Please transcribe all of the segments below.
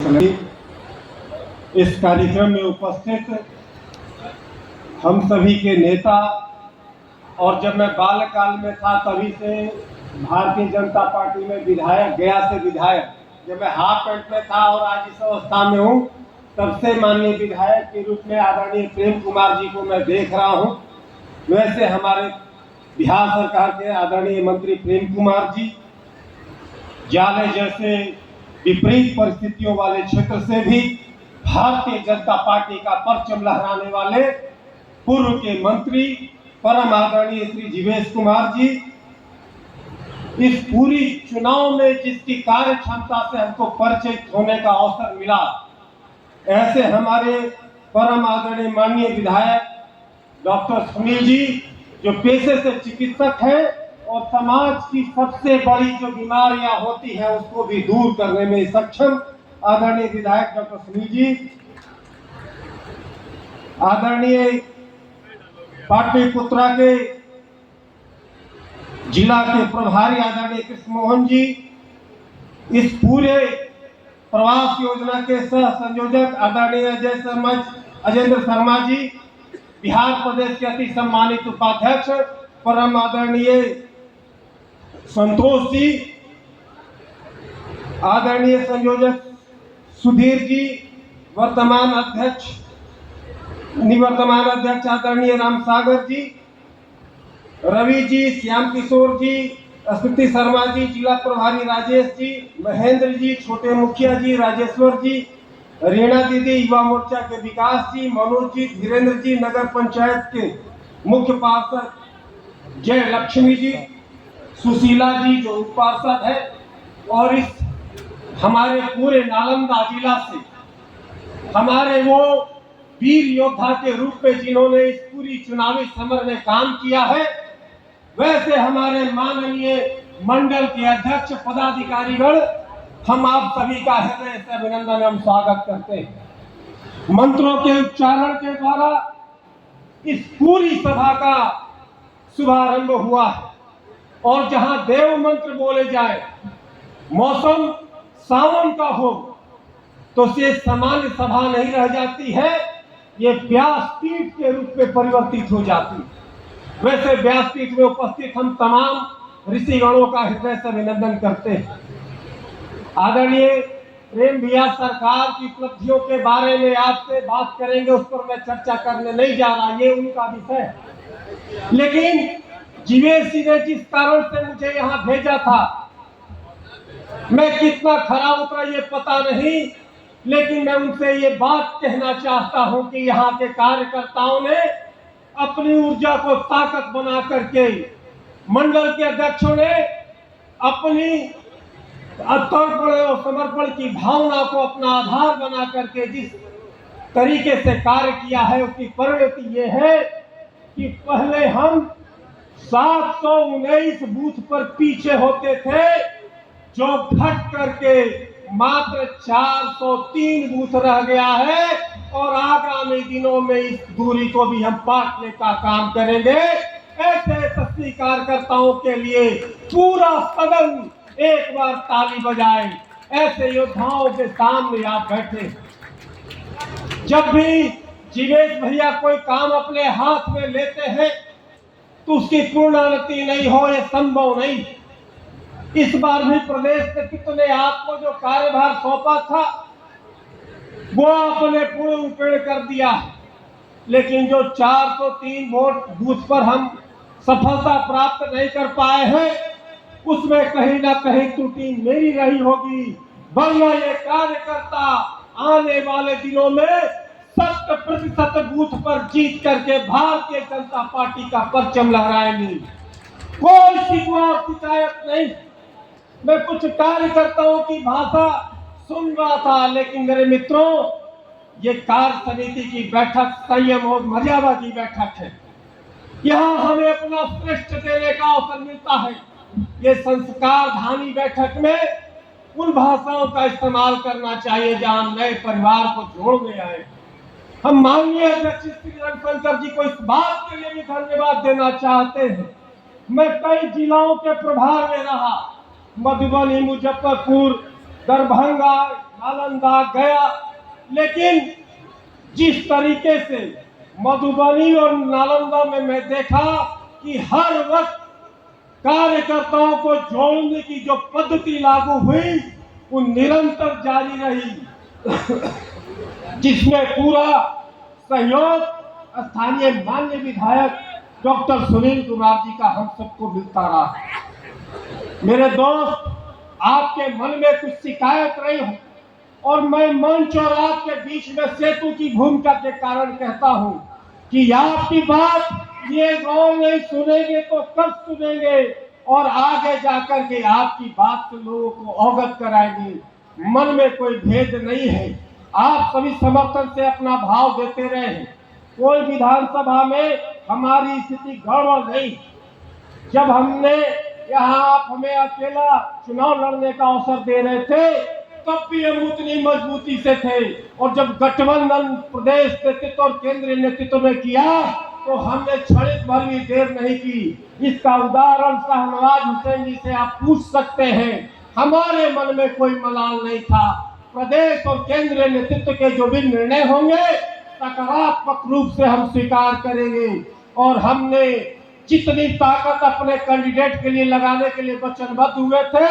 इस कार्यक्रम में उपस्थित हम सभी के नेता, और जब मैं बाल्यकाल में था तभी से भारतीय जनता पार्टी में विधायक, गया से विधायक, जब मैं हाफ पैंट में था और आज इस अवस्था में हूँ, तब से माननीय विधायक के रूप में आदरणीय प्रेम कुमार जी को मैं देख रहा हूँ। वैसे हमारे बिहार सरकार के आदरणीय मंत्री प्रेम कुमार जी जाले जैसे विपरीत परिस्थितियों वाले क्षेत्र से भी भारतीय जनता पार्टी का परचम लहराने वाले पूर्व के मंत्री परम आदरणीय श्री जीवेश कुमार जी, इस पूरी चुनाव में जिसकी कार्य क्षमता से हमको परिचित होने का अवसर मिला, ऐसे हमारे परम आदरणीय माननीय विधायक डॉक्टर सुनील जी, जो पेशे से चिकित्सक है और समाज की सबसे बड़ी जो बीमारियां होती है उसको भी दूर करने में सक्षम आदरणीय विधायक डॉक्टर सुनील जी, आदरणीय पाटलिपुत्रा के जिला के प्रभारी आदरणीय कृष्ण मोहन जी, इस पूरे प्रवास योजना के सह संयोजक आदरणीय अजेंद्र शर्मा जी, बिहार प्रदेश के अति सम्मानित उपाध्यक्ष परम आदरणीय संतोष जी, आदरणीय संयोजक सुधीर जी, निवर्तमान अध्यक्ष आदरणीय राम सागर जी, रवि जी, श्याम किशोर जी, स्मृति शर्मा जी, जिला प्रभारी राजेश जी, महेंद्र जी, छोटे मुखिया जी, राजेश्वर जी, रीना दीदी, युवा मोर्चा के विकास जी, मनोज जी, धीरेन्द्र जी, नगर पंचायत के मुख्य पार्षद जय लक्ष्मी जी, सुशीला जी जो उप पार्षद है, और इस हमारे पूरे नालंदा जिला से हमारे वो वीर योद्धा के रूप में जिन्होंने इस पूरी चुनावी समर में काम किया है, वैसे हमारे माननीय मंडल के अध्यक्ष पदाधिकारीगण, हम आप सभी का हृदय से अभिनंदन एवं स्वागत करते हैं। मंत्रों के उच्चारण के द्वारा इस पूरी सभा का शुभारंभ हुआ है, और जहां देव मंत्र बोले जाए, मौसम सावन का हो, तो ये सामान्य सभा नहीं रह जाती है, ये व्यासपीठ के रूप में परिवर्तित हो जाती है। वैसे व्यासपीठ में उपस्थित हम तमाम ऋषिगणों का हृदय से अभिनंदन करते हैं। आदरणीय प्रेम भैया सरकार की उपलब्धियों के बारे में आपसे बात करेंगे, उस पर मैं चर्चा करने नहीं जा रहा, ये उनका विषय है। लेकिन जीवेश जी ने जिस कारण से मुझे यहाँ भेजा था, मैं कितना खरा उतरा ये पता नहीं, लेकिन मैं उनसे ये बात कहना चाहता हूं कि यहाँ के कार्यकर्ताओं ने अपनी ऊर्जा को ताकत बना करके, मंडल के अध्यक्षों ने अपनी अर्पण और समर्पण की भावना को अपना आधार बना करके जिस तरीके से कार्य किया है, उसकी परिणति ये है कि पहले हम 719 बूथ पर पीछे होते थे, जो घट करके मात्र 403 बूथ रह गया है, और आगामी दिनों में इस दूरी को भी हम पाटने का काम करेंगे। ऐसे यशस्वी कार्यकर्ताओं के लिए पूरा सदन एक बार ताली बजाए। ऐसे योद्धाओं के सामने आप बैठे। जब भी जीवेश भैया कोई काम अपने हाथ में लेते हैं तो उसकी पूर्णावृत्ति नहीं हो, यह संभव नहीं। इस बार भी प्रदेश नेतृत्व ने आपको जो कार्यभार सौंपा था वो आपने पूर्ण रूपेण कर दिया, लेकिन जो 403 वोट बूथ पर हम सफलता प्राप्त नहीं कर पाए हैं, उसमें कहीं ना कहीं त्रुटि मेरी रही होगी, वरना ये कार्यकर्ता आने वाले दिनों में 100% बूथ पर जीत करके भारतीय जनता पार्टी का परचम लहराएंगे। कोई शिकायत नहीं। मैं कुछ कार्यकर्ताओं की भाषा सुन रहा था, लेकिन मेरे मित्रों, ये कार्य समिति की बैठक संयम और मर्यादा की बैठक है। यहाँ हमें अपना श्रेष्ठ देने का अवसर मिलता है। ये संस्कार धानी बैठक में उन भाषाओं का इस्तेमाल करना चाहिए जहां नए परिवार को जोड़ने आए। हम माननीय अध्यक्ष श्री रविशंकर जी को इस बात के लिए भी धन्यवाद देना चाहते हैं। मैं कई जिलाओं के प्रभार में रहा, मधुबनी, मुजफ्फरपुर, दरभंगा, नालंदा गया, लेकिन जिस तरीके से मधुबनी और नालंदा में मैं देखा कि हर वक्त कार्यकर्ताओं को जोड़ने की जो पद्धति लागू हुई वो निरंतर जारी रही, जिसमें पूरा सहयोग स्थानीय माननीय विधायक डॉक्टर सुनील कुमार जी का हम सबको मिलता रहा। मेरे दोस्त, आपके मन में कुछ शिकायत रही हो और मैं मंच और आपके बीच में सेतु की भूमिका के कारण कहता हूं कि आपकी बात ये गांव नहीं सुनेंगे तो कब सुनेंगे, और आगे जाकर के आपकी बात से लोगों को अवगत कराएंगे। मन में कोई भेद नहीं है, आप सभी समर्थन से अपना भाव देते रहे। कोई विधानसभा में हमारी स्थिति गड़बड़ नहीं। जब हमने यहाँ आप हमें अकेला चुनाव लड़ने का अवसर दे रहे थे तब भी हम उतनी मजबूती से थे, और जब गठबंधन प्रदेश नेतृत्व और केंद्रीय नेतृत्व ने किया तो हमने क्षणिक भर भी देर नहीं की। इसका उदाहरण शाहनवाज हुसैन जी से आप पूछ सकते हैं। हमारे मन में कोई मलाल नहीं था। प्रदेश और केंद्रीय नेतृत्व के जो भी निर्णय होंगे सकारात्मक रूप से हम स्वीकार करेंगे, और हमने जितनी ताकत अपने कैंडिडेट के लिए लगाने के लिए वचनबद्ध हुए थे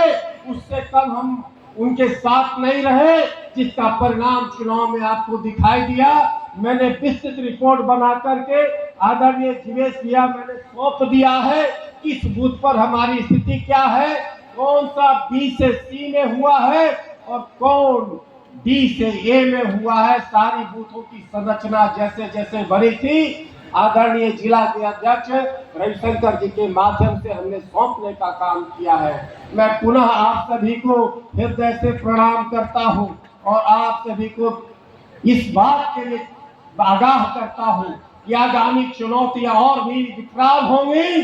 उससे कम हम उनके साथ नहीं रहे, जिसका परिणाम चुनाव में आपको दिखाई दिया। मैंने विस्तृत रिपोर्ट बना करके आदरणीय जीवेश भैया मैंने सौंप दिया है, किस बूथ पर हमारी स्थिति क्या है, कौन सा बी से सी में हुआ है और कौन डी से ए में हुआ है। सारी बूथों की संरचना जैसे जैसे बनी थी आदरणीय जिला के अध्यक्ष रविशंकर जी के माध्यम से हमने सौंपने का काम किया है। मैं पुनः आप सभी को हृदय से प्रणाम करता हूं और आप सभी को इस बात के लिए आगाह करता हूं कि आगामी चुनौतियां और भी विकराल होंगी।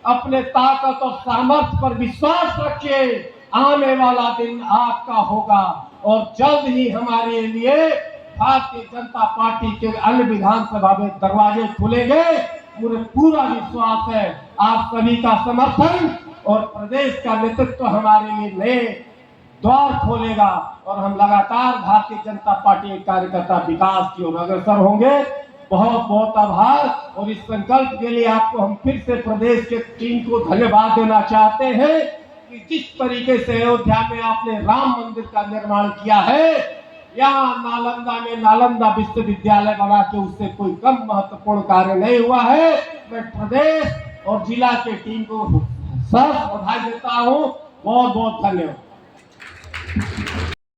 अपने ताकत और सामर्थ्य पर विश्वास रखिए, आने वाला दिन आपका होगा और जल्द ही हमारे लिए भारतीय जनता पार्टी के अन्य विधानसभा में दरवाजे खुलेंगे। मुझे पूरा विश्वास है आप सभी का समर्थन और प्रदेश का नेतृत्व हमारे लिए नए द्वार खोलेगा और हम लगातार भारतीय जनता पार्टी के कार्यकर्ता विकास की ओर अग्रसर होंगे। बहुत बहुत आभार, और इस संकल्प के लिए आपको हम फिर से प्रदेश के टीम को धन्यवाद देना चाहते हैं कि जिस तरीके से अयोध्या में आपने राम मंदिर का निर्माण किया है, यहाँ नालंदा में नालंदा विश्वविद्यालय बना के उससे कोई कम महत्वपूर्ण कार्य नहीं हुआ है। मैं प्रदेश और जिला के टीम को सहर्ष बधाई देता हूँ। बहुत बहुत धन्यवाद।